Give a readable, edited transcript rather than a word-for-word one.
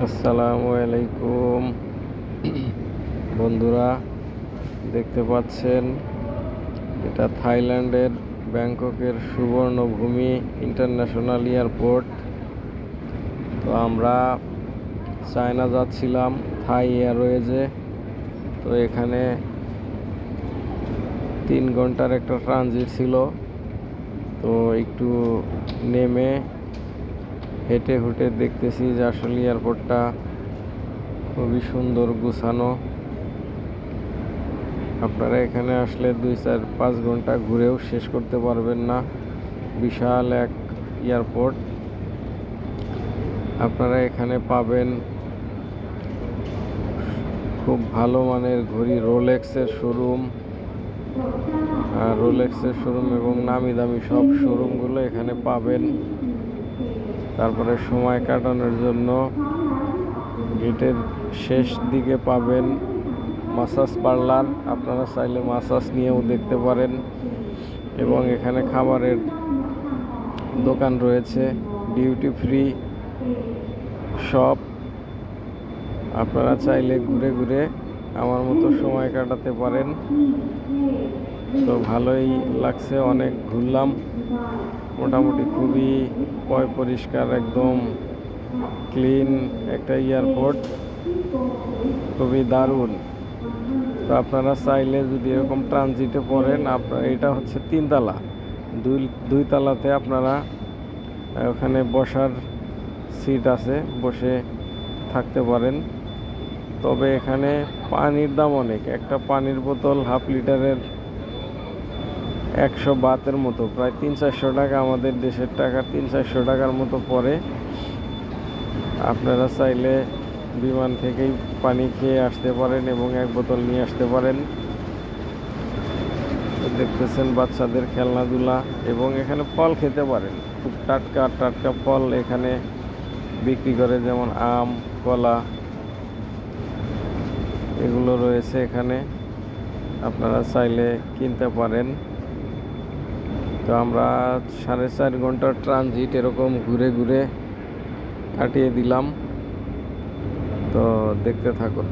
আসসালামু আলাইকুম বন্ধুরা, দেখতে পাচ্ছেন এটা থাইল্যান্ডের ব্যাংককের সুবর্ণভূমি ইন্টারন্যাশনাল এয়ারপোর্ট। তো আমরা চায়না যাচ্ছিলাম থাই এয়ারওয়েজে। তো এখানে 3 ঘন্টার একটা ট্রানজিট ছিল। তো একটু নেমে হেঁটে হুটে দেখতেছি যে আসলে এয়ারপোর্টটা খুবই সুন্দর গুছানো। আপনারা এখানে আসলে 2-4-5 ঘন্টা ঘুরেও শেষ করতে পারবেন না। বিশাল এক এয়ারপোর্ট। আপনারা এখানে পাবেন খুব ভালো মানের ঘড়ি, রোলেক্সের শোরুম এবং নামি দামি সব শোরুমগুলো এখানে পাবেন। তারপরে সময় কাটানোর জন্য গেটের শেষ দিকে পাবেন মাসাজ পার্লার। আপনারা চাইলে মাসাজ নিয়েও দেখতে পারেন। এবং এখানে খাবারের দোকান রয়েছে, ডিউটি ফ্রি শপ। আপনারা চাইলে ঘুরে ঘুরে আমার মতো সময় কাটাতে পারেন। তো ভালোই লাগছে, অনেক ঘুরলাম। মোটামুটি খুবই পরিষ্কার, একদম ক্লিন একটা এয়ারপোর্ট, খুবই দারুণ। তো আপনারা চাইলে যদি এরকম ট্রানজিটে পড়েন, আপনার এটা হচ্ছে 3 তলা, দুই তলাতে আপনারা ওখানে বসার সিট আছে, বসে থাকতে পারেন। তবে এখানে পানির দাম অনেক। একটা পানির বোতল 1/2 লিটারের 100 বাতের মতো, প্রায় 300-400 টাকা, আমাদের দেশের টাকা 300-400 টাকার মতো পড়ে। আপনারা চাইলে বিমান থেকেই পানি খেয়ে আসতে পারেন এবং 1 বোতল নিয়ে আসতে পারেন। দেখতেছেন বাচ্চাদের খেলনাধুলা, এবং এখানে ফল খেতে পারেন। খুব টাটকা টাটকা ফল এখানে বিক্রি করে, যেমন আম, কলা, এগুলো রয়েছে এখানে, আপনারা চাইলে কিনতে পারেন। তো আমরা 4.5 ঘন্টার ট্রানজিট এরকম ঘুরে ঘুরে কাটিয়ে দিলাম। তো দেখতে থাকুন।